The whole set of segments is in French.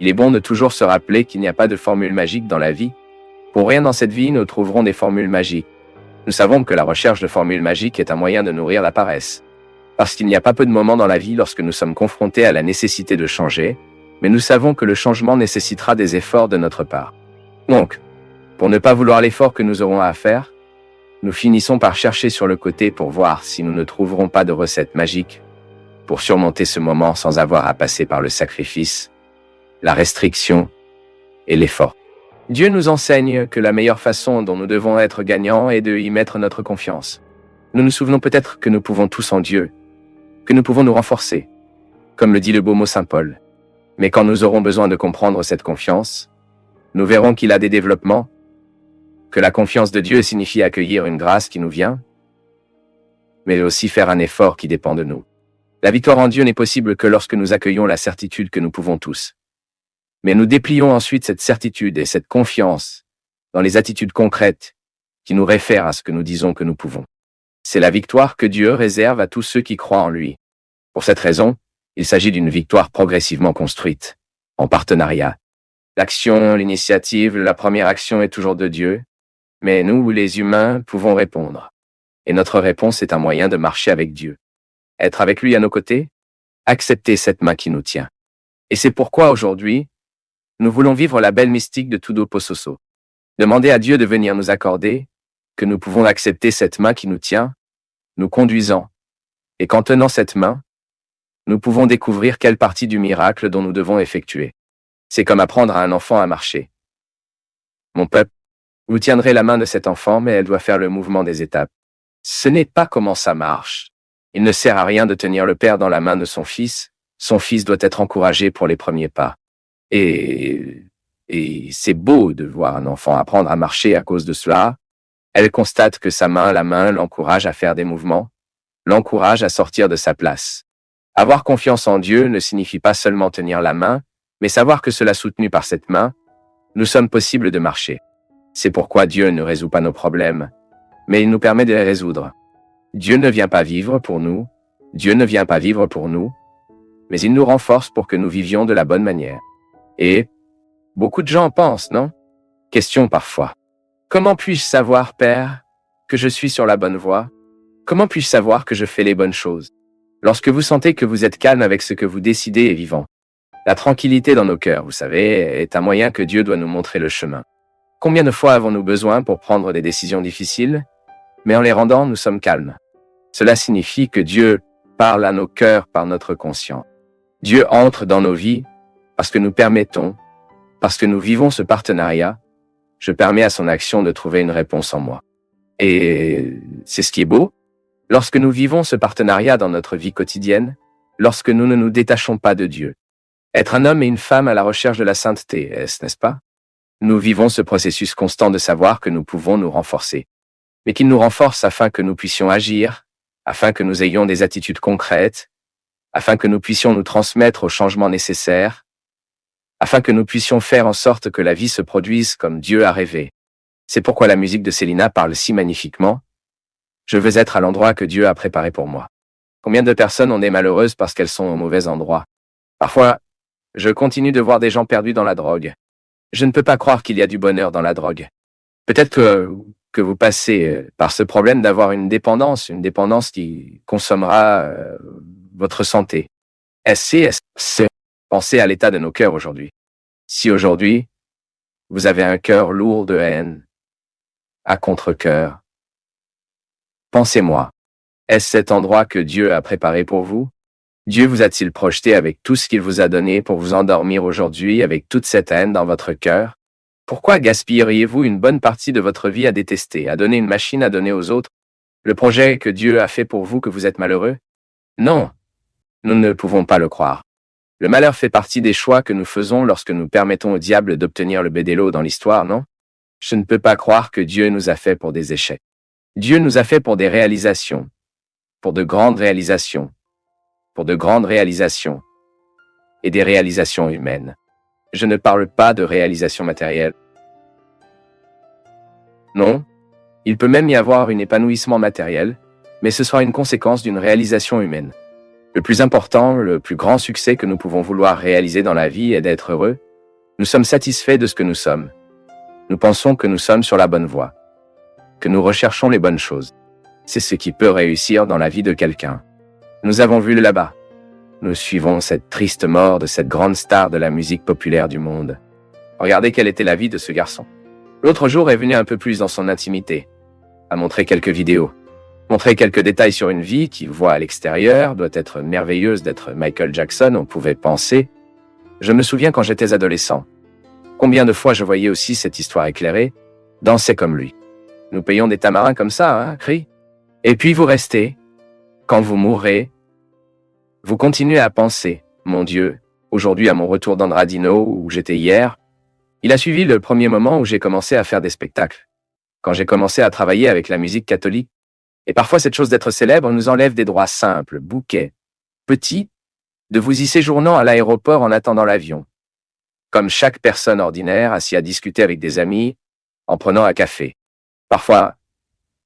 Il est bon de toujours se rappeler qu'il n'y a pas de formule magique dans la vie. Pour rien dans cette vie, nous trouverons des formules magiques. Nous savons que la recherche de formules magiques est un moyen de nourrir la paresse. Parce qu'il n'y a pas peu de moments dans la vie lorsque nous sommes confrontés à la nécessité de changer, mais nous savons que le changement nécessitera des efforts de notre part. Donc, pour ne pas vouloir l'effort que nous aurons à faire, nous finissons par chercher sur le côté pour voir si nous ne trouverons pas de recette magique pour surmonter ce moment sans avoir à passer par le sacrifice, la restriction et l'effort. Dieu nous enseigne que la meilleure façon dont nous devons être gagnants est de y mettre notre confiance. Nous nous souvenons peut-être que nous pouvons tous en Dieu, que nous pouvons nous renforcer, comme le dit le beau mot Saint Paul. Mais quand nous aurons besoin de comprendre cette confiance, nous verrons qu'il a des développements, que la confiance de Dieu signifie accueillir une grâce qui nous vient, mais aussi faire un effort qui dépend de nous. La victoire en Dieu n'est possible que lorsque nous accueillons la certitude que nous pouvons tous. Mais nous déplions ensuite cette certitude et cette confiance dans les attitudes concrètes qui nous réfèrent à ce que nous disons que nous pouvons. C'est la victoire que Dieu réserve à tous ceux qui croient en lui. Pour cette raison, il s'agit d'une victoire progressivement construite, en partenariat. L'action, l'initiative, la première action est toujours de Dieu, mais nous, les humains, pouvons répondre. Et notre réponse est un moyen de marcher avec Dieu. Être avec lui à nos côtés, accepter cette main qui nous tient. Et c'est pourquoi aujourd'hui, nous voulons vivre la belle mystique de Tudo Pososo. Demander à Dieu de venir nous accorder, que nous pouvons accepter cette main qui nous tient, nous conduisant. Et qu'en tenant cette main, nous pouvons découvrir quelle partie du miracle dont nous devons effectuer. C'est comme apprendre à un enfant à marcher. Mon peuple, vous tiendrez la main de cet enfant, mais elle doit faire le mouvement des étapes. Ce n'est pas comment ça marche. Il ne sert à rien de tenir le père dans la main de son fils doit être encouragé pour les premiers pas. Et c'est beau de voir un enfant apprendre à marcher à cause de cela. Elle constate que la main l'encourage à faire des mouvements, l'encourage à sortir de sa place. Avoir confiance en Dieu ne signifie pas seulement tenir la main, mais savoir que cela soutenu par cette main, nous sommes possibles de marcher. C'est pourquoi Dieu ne résout pas nos problèmes, mais il nous permet de les résoudre. Dieu ne vient pas vivre pour nous, mais il nous renforce pour que nous vivions de la bonne manière. Et beaucoup de gens pensent, non? Question parfois. Comment puis-je savoir, Père, que je suis sur la bonne voie? Comment puis-je savoir que je fais les bonnes choses? Lorsque vous sentez que vous êtes calme avec ce que vous décidez et vivant. La tranquillité dans nos cœurs, vous savez, est un moyen que Dieu doit nous montrer le chemin. Combien de fois avons-nous besoin pour prendre des décisions difficiles, mais en les rendant, nous sommes calmes. Cela signifie que Dieu parle à nos cœurs par notre conscience. Dieu entre dans nos vies parce que nous permettons, parce que nous vivons ce partenariat, je permets à son action de trouver une réponse en moi. Et c'est ce qui est beau. Lorsque nous vivons ce partenariat dans notre vie quotidienne, lorsque nous ne nous détachons pas de Dieu. Être un homme et une femme à la recherche de la sainteté, n'est-ce pas? Nous vivons ce processus constant de savoir que nous pouvons nous renforcer. Mais qu'il nous renforce afin que nous puissions agir, afin que nous ayons des attitudes concrètes, afin que nous puissions nous transmettre aux changements nécessaires, afin que nous puissions faire en sorte que la vie se produise comme Dieu a rêvé. C'est pourquoi la musique de Célina parle si magnifiquement. Je veux être à l'endroit que Dieu a préparé pour moi. Combien de personnes ont des malheureuses parce qu'elles sont au mauvais endroit? Parfois, je continue de voir des gens perdus dans la drogue. Je ne peux pas croire qu'il y a du bonheur dans la drogue. Peut-être que vous passez par ce problème d'avoir une dépendance qui consommera votre santé. Pensez à l'état de nos cœurs aujourd'hui. Si aujourd'hui, vous avez un cœur lourd de haine, à contre-cœur, pensez-moi, est-ce cet endroit que Dieu a préparé pour vous? Dieu vous a-t-il projeté avec tout ce qu'il vous a donné pour vous endormir aujourd'hui avec toute cette haine dans votre cœur? Pourquoi gaspilleriez-vous une bonne partie de votre vie à détester, à donner une machine à donner aux autres? Le projet que Dieu a fait pour vous que vous êtes malheureux? Non, nous ne pouvons pas le croire. Le malheur fait partie des choix que nous faisons lorsque nous permettons au diable d'obtenir le bédélo dans l'histoire, non? Je ne peux pas croire que Dieu nous a fait pour des échecs. Dieu nous a fait pour des réalisations, pour de grandes réalisations, et des réalisations humaines. Je ne parle pas de réalisations matérielles. Non, il peut même y avoir un épanouissement matériel, mais ce sera une conséquence d'une réalisation humaine. Le plus important, le plus grand succès que nous pouvons vouloir réaliser dans la vie est d'être heureux, Nous sommes satisfaits de ce que nous sommes. Nous pensons que nous sommes sur la bonne voie, que nous recherchons les bonnes choses. C'est ce qui peut réussir dans la vie de quelqu'un. Nous avons vu là-bas. Nous suivons cette triste mort de cette grande star de la musique populaire du monde. Regardez quelle était la vie de ce garçon. L'autre jour est venu un peu plus dans son intimité, a montré quelques vidéos, montré quelques détails sur une vie qui voit à l'extérieur, doit être merveilleuse d'être Michael Jackson, on pouvait penser. Je me souviens quand j'étais adolescent. Combien de fois je voyais aussi cette histoire éclairée, danser comme lui. Nous payons des tamarins comme ça, hein, cri. Et puis vous restez, quand vous mourrez, vous continuez à penser, mon Dieu, aujourd'hui à mon retour d'Andradino, où j'étais hier, il a suivi le premier moment où j'ai commencé à faire des spectacles. Quand j'ai commencé à travailler avec la musique catholique. Et parfois cette chose d'être célèbre nous enlève des droits simples, bouquets, petits, de vous y séjournant à l'aéroport en attendant l'avion. Comme chaque personne ordinaire assis à discuter avec des amis, en prenant un café. Parfois,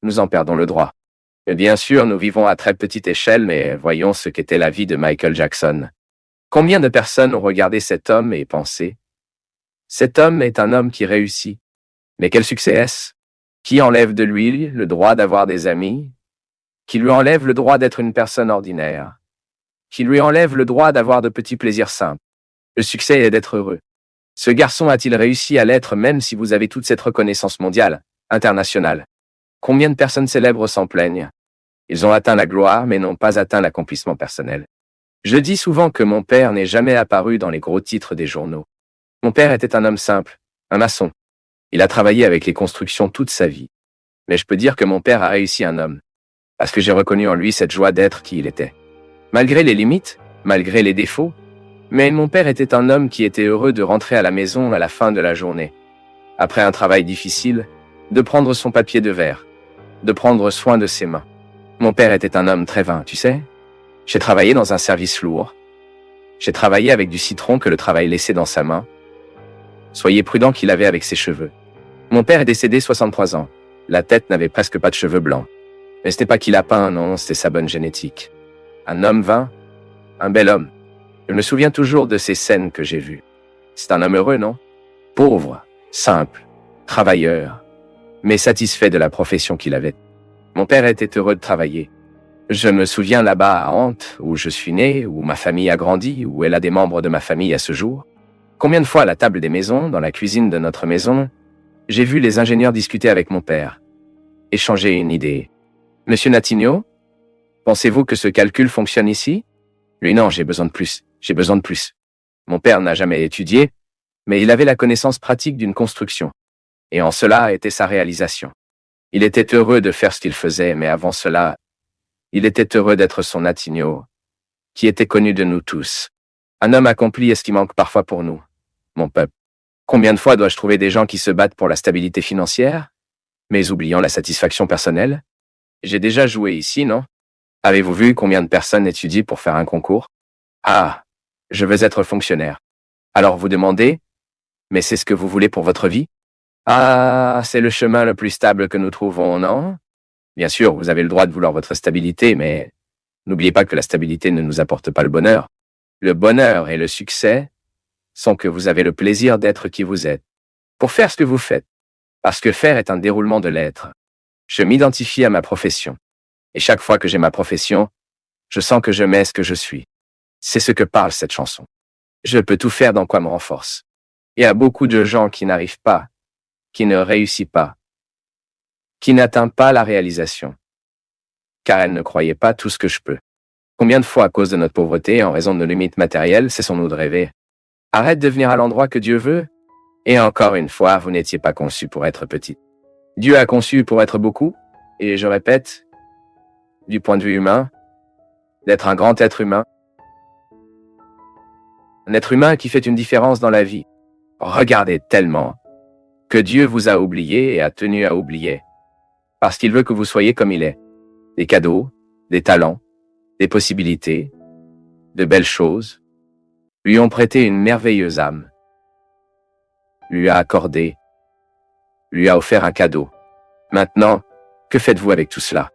nous en perdons le droit. Et bien sûr, nous vivons à très petite échelle, mais voyons ce qu'était la vie de Michael Jackson. Combien de personnes ont regardé cet homme et pensé « Cet homme est un homme qui réussit. Mais quel succès est-ce? Qui enlève de lui le droit d'avoir des amis? Qui lui enlève le droit d'être une personne ordinaire? Qui lui enlève le droit d'avoir de petits plaisirs simples? Le succès est d'être heureux. Ce garçon a-t-il réussi à l'être même si vous avez toute cette reconnaissance mondiale, internationale? Combien de personnes célèbres s'en plaignent? Ils ont atteint la gloire, mais n'ont pas atteint l'accomplissement personnel. Je dis souvent que mon père n'est jamais apparu dans les gros titres des journaux. Mon père était un homme simple, un maçon. Il a travaillé avec les constructions toute sa vie. Mais je peux dire que mon père a réussi un homme, parce que j'ai reconnu en lui cette joie d'être qui il était. Malgré les limites, malgré les défauts, mais mon père était un homme qui était heureux de rentrer à la maison à la fin de la journée. Après un travail difficile, de prendre son papier de verre, de prendre soin de ses mains. Mon père était un homme très vain, tu sais. J'ai travaillé dans un service lourd. J'ai travaillé avec du citron que le travail laissait dans sa main. Soyez prudent qu'il avait avec ses cheveux. Mon père est décédé 63 ans. La tête n'avait presque pas de cheveux blancs. Mais c'était pas qu'il a peint, non, c'était sa bonne génétique. Un homme vain, un bel homme. Je me souviens toujours de ces scènes que j'ai vues. C'est un homme heureux, non? Pauvre, simple, travailleur, mais satisfait de la profession qu'il avait. Mon père était heureux de travailler. Je me souviens là-bas à Nantes, où je suis né, où ma famille a grandi, où elle a des membres de ma famille à ce jour. Combien de fois à la table des maisons, dans la cuisine de notre maison, j'ai vu les ingénieurs discuter avec mon père, échanger une idée. Monsieur Natigno, pensez-vous que ce calcul fonctionne ici? Lui, non, j'ai besoin de plus, j'ai besoin de plus. Mon père n'a jamais étudié, mais il avait la connaissance pratique d'une construction. Et en cela était sa réalisation. Il était heureux de faire ce qu'il faisait, mais avant cela, il était heureux d'être son Natigno, qui était connu de nous tous. Un homme accompli est ce qui manque parfois pour nous, mon peuple. Combien de fois dois-je trouver des gens qui se battent pour la stabilité financière, mais oubliant la satisfaction personnelle? J'ai déjà joué ici, non? Avez-vous vu combien de personnes étudient pour faire un concours? Ah, je veux être fonctionnaire. Alors vous demandez, mais c'est ce que vous voulez pour votre vie? Ah, c'est le chemin le plus stable que nous trouvons, non? Bien sûr, vous avez le droit de vouloir votre stabilité, mais n'oubliez pas que la stabilité ne nous apporte pas le bonheur. Le bonheur et le succès sont que vous avez le plaisir d'être qui vous êtes, pour faire ce que vous faites, parce que faire est un déroulement de l'être. Je m'identifie à ma profession, et chaque fois que j'ai ma profession, je sens que je mets ce que je suis. C'est ce que parle cette chanson. Je peux tout faire dans quoi me renforce. Il y a beaucoup de gens qui n'arrivent pas, qui ne réussissent pas, qui n'atteignent pas la réalisation, car elles ne croyaient pas tout ce que je peux. Combien de fois, à cause de notre pauvreté, en raison de nos limites matérielles, cessons-nous de rêver? Arrête de venir à l'endroit que Dieu veut. Et encore une fois, vous n'étiez pas conçu pour être petit. Dieu a conçu pour être beaucoup, et je répète, du point de vue humain, d'être un grand être humain. Un être humain qui fait une différence dans la vie. Regardez tellement que Dieu vous a oublié et a tenu à oublier. Parce qu'il veut que vous soyez comme il est. Des cadeaux, des talents, des possibilités, de belles choses, lui ont prêté une merveilleuse âme, lui a accordé, lui a offert un cadeau. Maintenant, que faites-vous avec tout cela?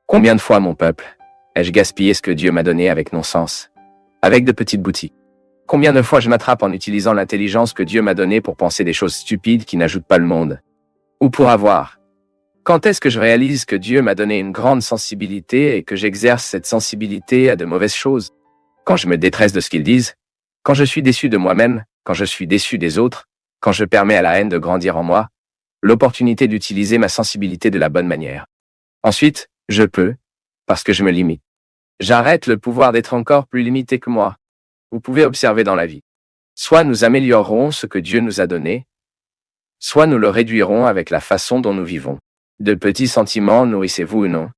Combien de fois, mon peuple, ai-je gaspillé ce que Dieu m'a donné avec non-sens, avec de petites boutiques? Combien de fois je m'attrape en utilisant l'intelligence que Dieu m'a donnée pour penser des choses stupides qui n'ajoutent pas le monde. Ou pour avoir. Quand est-ce que je réalise que Dieu m'a donné une grande sensibilité et que j'exerce cette sensibilité à de mauvaises choses? Quand je me détresse de ce qu'ils disent, quand je suis déçu de moi-même, quand je suis déçu des autres, quand je permets à la haine de grandir en moi, l'opportunité d'utiliser ma sensibilité de la bonne manière. Ensuite, je peux, parce que je me limite. J'arrête le pouvoir d'être encore plus limité que moi. Vous pouvez observer dans la vie. Soit nous améliorerons ce que Dieu nous a donné, soit nous le réduirons avec la façon dont nous vivons. De petits sentiments nourrissez-vous ou non?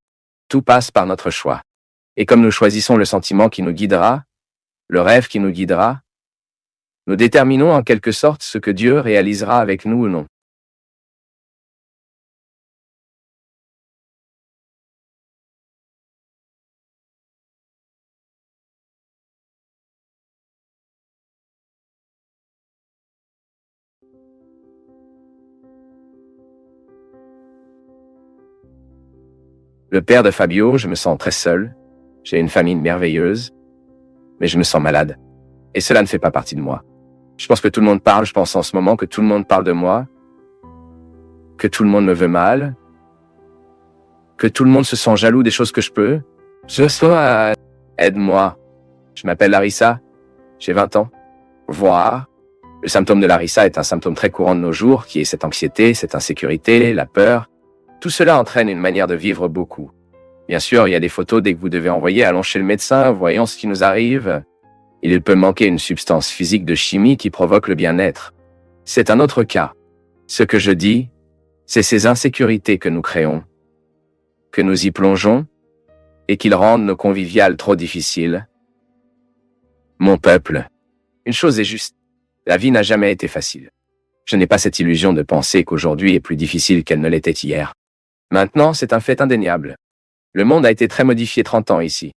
Tout passe par notre choix. Et comme nous choisissons le sentiment qui nous guidera, le rêve qui nous guidera, nous déterminons en quelque sorte ce que Dieu réalisera avec nous ou non. Le père de Fabio, je me sens très seul. J'ai une famille merveilleuse, mais je me sens malade. Et cela ne fait pas partie de moi. Je pense que tout le monde parle, je pense en ce moment que tout le monde parle de moi, que tout le monde me veut mal, que tout le monde se sent jaloux des choses que je peux. Aide-moi. Je m'appelle Larissa, j'ai 20 ans. Voir. Le symptôme de Larissa est un symptôme très courant de nos jours, qui est cette anxiété, cette insécurité, la peur. Tout cela entraîne une manière de vivre beaucoup. Bien sûr, il y a des photos dès que vous devez envoyer, allons chez le médecin, voyons ce qui nous arrive. Il peut manquer une substance physique de chimie qui provoque le bien-être. C'est un autre cas. Ce que je dis, c'est ces insécurités que nous créons, que nous y plongeons, et qu'ils rendent nos conviviales trop difficiles. Mon peuple, une chose est juste, la vie n'a jamais été facile. Je n'ai pas cette illusion de penser qu'aujourd'hui est plus difficile qu'elle ne l'était hier. Maintenant, c'est un fait indéniable. Le monde a été très modifié 30 ans ici.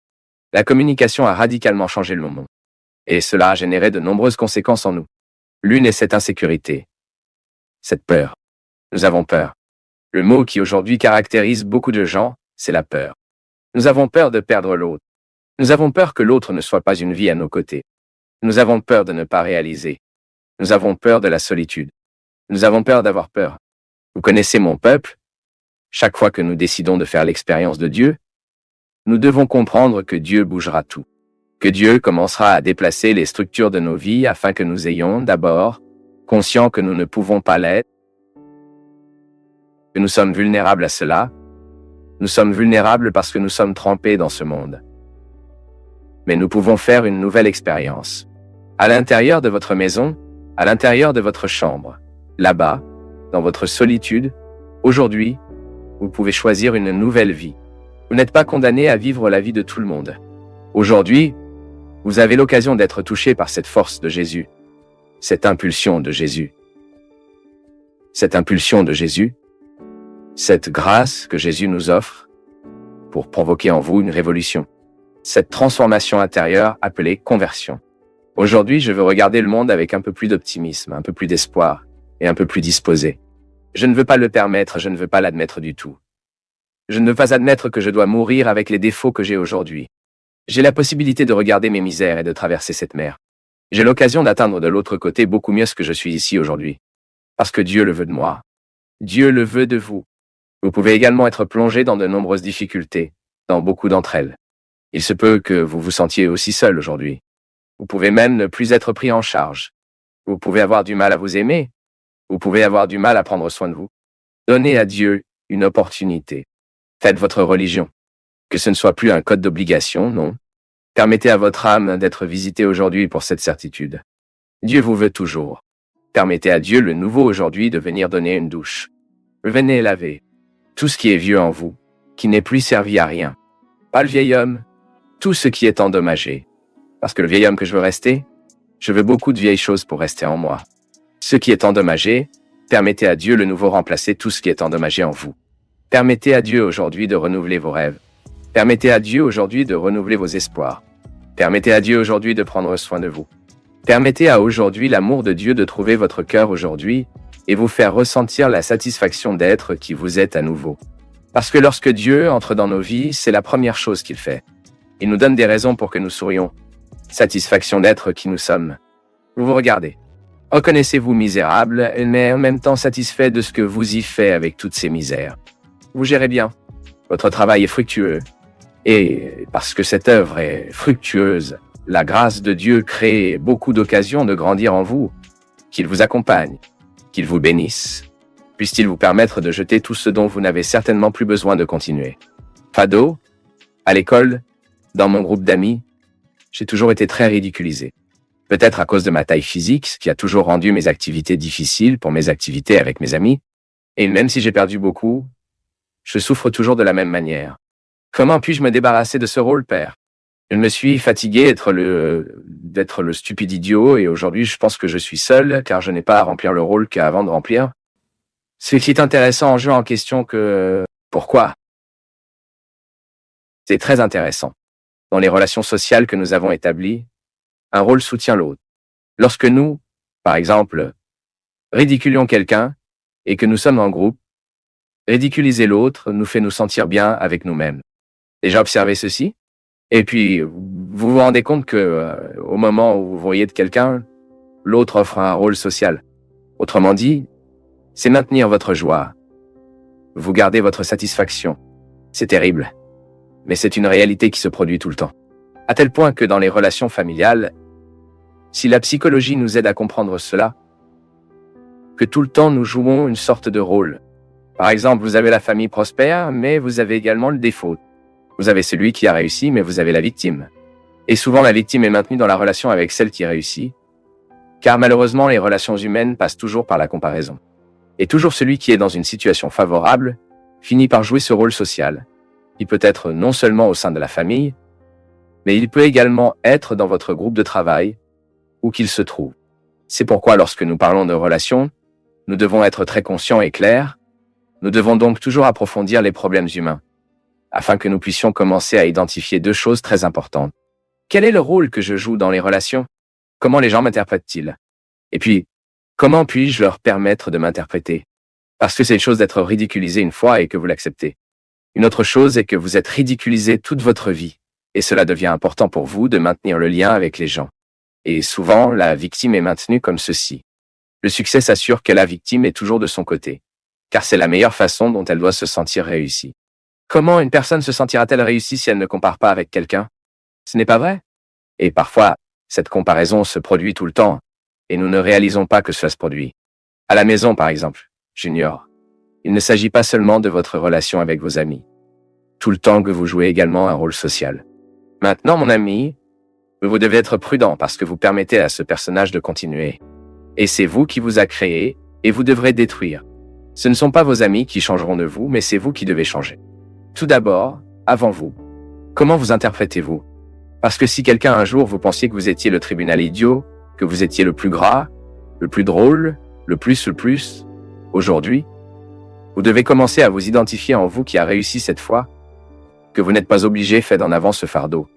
La communication a radicalement changé le monde. Et cela a généré de nombreuses conséquences en nous. L'une est cette insécurité, cette peur. Nous avons peur. Le mot qui aujourd'hui caractérise beaucoup de gens, c'est la peur. Nous avons peur de perdre l'autre. Nous avons peur que l'autre ne soit pas une vie à nos côtés. Nous avons peur de ne pas réaliser. Nous avons peur de la solitude. Nous avons peur d'avoir peur. Vous connaissez mon peuple? Chaque fois que nous décidons de faire l'expérience de Dieu, nous devons comprendre que Dieu bougera tout. Que Dieu commencera à déplacer les structures de nos vies afin que nous ayons, d'abord, conscients que nous ne pouvons pas l'être, que nous sommes vulnérables à cela. Nous sommes vulnérables parce que nous sommes trempés dans ce monde. Mais nous pouvons faire une nouvelle expérience. À l'intérieur de votre maison, à l'intérieur de votre chambre, là-bas, dans votre solitude, aujourd'hui, vous pouvez choisir une nouvelle vie. Vous n'êtes pas condamné à vivre la vie de tout le monde. Aujourd'hui, vous avez l'occasion d'être touché par cette force de Jésus, cette impulsion de Jésus. Cette impulsion de Jésus, cette grâce que Jésus nous offre pour provoquer en vous une révolution. Cette transformation intérieure appelée conversion. Aujourd'hui, je veux regarder le monde avec un peu plus d'optimisme, un peu plus d'espoir et un peu plus disposé. Je ne veux pas le permettre, je ne veux pas l'admettre du tout. Je ne veux pas admettre que je dois mourir avec les défauts que j'ai aujourd'hui. J'ai la possibilité de regarder mes misères et de traverser cette mer. J'ai l'occasion d'atteindre de l'autre côté beaucoup mieux ce que je suis ici aujourd'hui. Parce que Dieu le veut de moi. Dieu le veut de vous. Vous pouvez également être plongé dans de nombreuses difficultés, dans beaucoup d'entre elles. Il se peut que vous vous sentiez aussi seul aujourd'hui. Vous pouvez même ne plus être pris en charge. Vous pouvez avoir du mal à vous aimer. Vous pouvez avoir du mal à prendre soin de vous. Donnez à Dieu une opportunité. Faites votre religion. Que ce ne soit plus un code d'obligation, non. Permettez à votre âme d'être visitée aujourd'hui pour cette certitude. Dieu vous veut toujours. Permettez à Dieu le nouveau aujourd'hui de venir donner une douche. Venez laver tout ce qui est vieux en vous, qui n'est plus servi à rien. Pas le vieil homme, tout ce qui est endommagé. Parce que le vieil homme que je veux rester, je veux beaucoup de vieilles choses pour rester en moi. Ce qui est endommagé, permettez à Dieu le nouveau remplacer tout ce qui est endommagé en vous. Permettez à Dieu aujourd'hui de renouveler vos rêves. Permettez à Dieu aujourd'hui de renouveler vos espoirs. Permettez à Dieu aujourd'hui de prendre soin de vous. Permettez à aujourd'hui l'amour de Dieu de trouver votre cœur aujourd'hui et vous faire ressentir la satisfaction d'être qui vous êtes à nouveau. Parce que lorsque Dieu entre dans nos vies, c'est la première chose qu'il fait. Il nous donne des raisons pour que nous sourions. Satisfaction d'être qui nous sommes. Vous vous regardez. Reconnaissez-vous misérable, mais en même temps satisfait de ce que vous y faites avec toutes ces misères. Vous gérez bien. Votre travail est fructueux. Et parce que cette œuvre est fructueuse, la grâce de Dieu crée beaucoup d'occasions de grandir en vous. Qu'il vous accompagne, qu'il vous bénisse. Puisse-t-il vous permettre de jeter tout ce dont vous n'avez certainement plus besoin de continuer. Fado, à l'école, dans mon groupe d'amis, j'ai toujours été très ridiculisé. Peut-être à cause de ma taille physique, ce qui a toujours rendu mes activités difficiles pour mes activités avec mes amis. Et même si j'ai perdu beaucoup, je souffre toujours de la même manière. Comment puis-je me débarrasser de ce rôle, père? Je me suis fatigué d'être le stupide idiot et aujourd'hui je pense que je suis seul car je n'ai pas à remplir le rôle qu'avant de remplir. Ce qui est intéressant en jeu en question que... Pourquoi? C'est très intéressant. Dans les relations sociales que nous avons établies, un rôle soutient l'autre. Lorsque nous, par exemple, ridiculions quelqu'un et que nous sommes en groupe, ridiculiser l'autre nous fait nous sentir bien avec nous-mêmes. Déjà observé ceci? Et puis, vous vous rendez compte que au moment où vous voyez de quelqu'un, l'autre offre un rôle social. Autrement dit, c'est maintenir votre joie. Vous gardez votre satisfaction. C'est terrible. Mais c'est une réalité qui se produit tout le temps. À tel point que dans les relations familiales, si la psychologie nous aide à comprendre cela, que tout le temps nous jouons une sorte de rôle. Par exemple, vous avez la famille prospère, mais vous avez également le défaut. Vous avez celui qui a réussi, mais vous avez la victime. Et souvent, la victime est maintenue dans la relation avec celle qui réussit, car malheureusement, les relations humaines passent toujours par la comparaison. Et toujours celui qui est dans une situation favorable finit par jouer ce rôle social. Il peut être non seulement au sein de la famille, mais il peut également être dans votre groupe de travail, où qu'il se trouve. C'est pourquoi lorsque nous parlons de relations, nous devons être très conscients et clairs. Nous devons donc toujours approfondir les problèmes humains, afin que nous puissions commencer à identifier deux choses très importantes. Quel est le rôle que je joue dans les relations? Comment les gens m'interprètent-ils? Et puis, comment puis-je leur permettre de m'interpréter? Parce que c'est une chose d'être ridiculisé une fois et que vous l'acceptez. Une autre chose est que vous êtes ridiculisé toute votre vie, et cela devient important pour vous de maintenir le lien avec les gens. Et souvent, la victime est maintenue comme ceci. Le succès s'assure que la victime est toujours de son côté, car c'est la meilleure façon dont elle doit se sentir réussie. Comment une personne se sentira-t-elle réussie si elle ne compare pas avec quelqu'un? Ce n'est pas vrai? Et parfois, cette comparaison se produit tout le temps, et nous ne réalisons pas que cela se produit. À la maison, par exemple, Junior, il ne s'agit pas seulement de votre relation avec vos amis. Tout le temps que vous jouez également un rôle social. Maintenant, mon ami, vous devez être prudent parce que vous permettez à ce personnage de continuer. Et c'est vous qui vous a créé, et vous devrez détruire. Ce ne sont pas vos amis qui changeront de vous, mais c'est vous qui devez changer. Tout d'abord, avant vous. Comment vous interprétez-vous? Parce que si quelqu'un un jour vous pensiez que vous étiez le tribunal idiot, que vous étiez le plus gras, le plus drôle, le plus, aujourd'hui, vous devez commencer à vous identifier en vous qui a réussi cette fois, que vous n'êtes pas obligé fait d'en avant ce fardeau.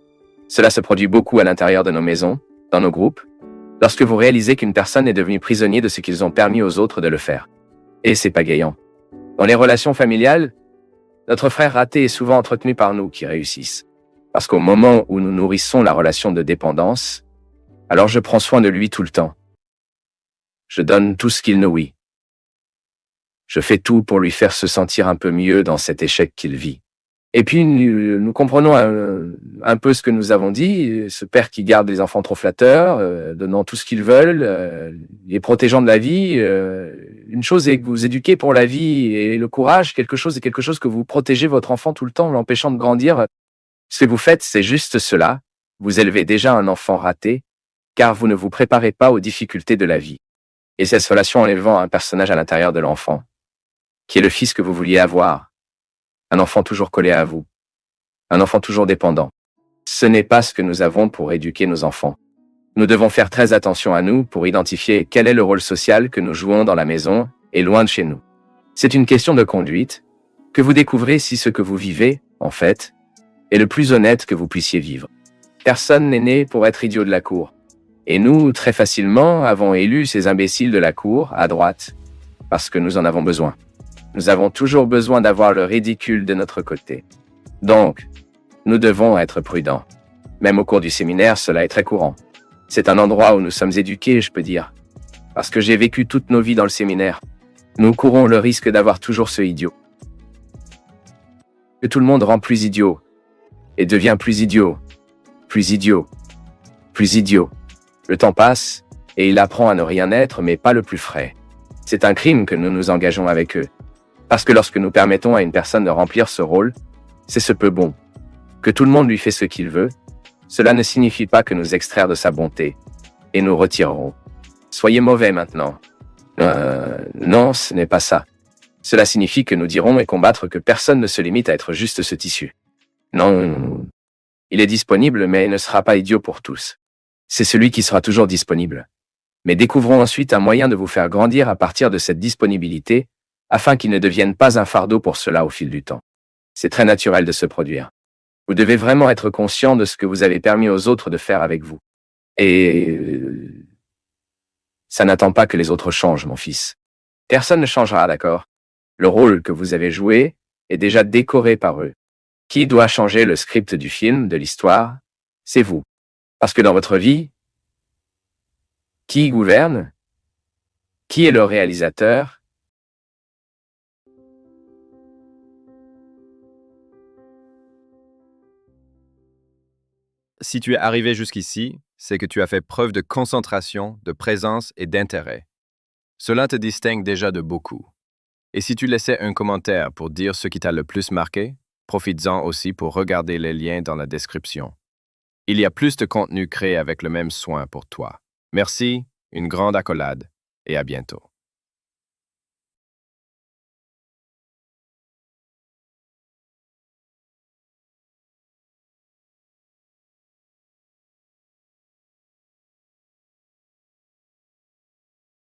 Cela se produit beaucoup à l'intérieur de nos maisons, dans nos groupes, lorsque vous réalisez qu'une personne est devenue prisonnier de ce qu'ils ont permis aux autres de le faire. Et c'est pagayant. Dans les relations familiales, notre frère raté est souvent entretenu par nous qui réussissent. Parce qu'au moment où nous nourrissons la relation de dépendance, alors je prends soin de lui tout le temps. Je donne tout ce qu'il nourrit. Je fais tout pour lui faire se sentir un peu mieux dans cet échec qu'il vit. Et puis, nous comprenons un peu ce que nous avons dit, ce père qui garde les enfants trop flatteurs, donnant tout ce qu'ils veulent, les protégeant de la vie. Une chose est que vous éduquez pour la vie et le courage, quelque chose que vous protégez votre enfant tout le temps, l'empêchant de grandir. Ce que vous faites, c'est juste cela. Vous élevez déjà un enfant raté, car vous ne vous préparez pas aux difficultés de la vie. Et cette relation en élevant un personnage à l'intérieur de l'enfant, qui est le fils que vous vouliez avoir, un enfant toujours collé à vous, un enfant toujours dépendant. Ce n'est pas ce que nous avons pour éduquer nos enfants. Nous devons faire très attention à nous pour identifier quel est le rôle social que nous jouons dans la maison et loin de chez nous. C'est une question de conduite, que vous découvrez si ce que vous vivez, en fait, est le plus honnête que vous puissiez vivre. Personne n'est né pour être idiot de la cour. Et nous, très facilement, avons élu ces imbéciles de la cour, à droite, parce que nous en avons besoin. Nous avons toujours besoin d'avoir le ridicule de notre côté. Donc, nous devons être prudents. Même au cours du séminaire, cela est très courant. C'est un endroit où nous sommes éduqués, je peux dire. Parce que j'ai vécu toutes nos vies dans le séminaire. Nous courons le risque d'avoir toujours ce idiot. Que tout le monde rend plus idiot. Et devient plus idiot. Plus idiot. Plus idiot. Le temps passe, et il apprend à ne rien être, mais pas le plus frais. C'est un crime que nous nous engageons avec eux. Parce que lorsque nous permettons à une personne de remplir ce rôle, c'est ce peu bon. Que tout le monde lui fait ce qu'il veut, cela ne signifie pas que nous extraire de sa bonté. Et nous retirerons. Soyez mauvais maintenant. Non, ce n'est pas ça. Cela signifie que nous dirons et combattre que personne ne se limite à être juste ce tissu. Non. Il est disponible, mais il ne sera pas idiot pour tous. C'est celui qui sera toujours disponible. Mais découvrons ensuite un moyen de vous faire grandir à partir de cette disponibilité, afin qu'il ne devienne pas un fardeau pour cela au fil du temps. C'est très naturel de se produire. Vous devez vraiment être conscient de ce que vous avez permis aux autres de faire avec vous. Et ça n'attend pas que les autres changent, mon fils. Personne ne changera, d'accord? Le rôle que vous avez joué est déjà décoré par eux. Qui doit changer le script du film, de l'histoire? C'est vous. Parce que dans votre vie, qui gouverne? Qui est le réalisateur? Si tu es arrivé jusqu'ici, c'est que tu as fait preuve de concentration, de présence et d'intérêt. Cela te distingue déjà de beaucoup. Et si tu laissais un commentaire pour dire ce qui t'a le plus marqué, profites-en aussi pour regarder les liens dans la description. Il y a plus de contenu créé avec le même soin pour toi. Merci, une grande accolade et à bientôt.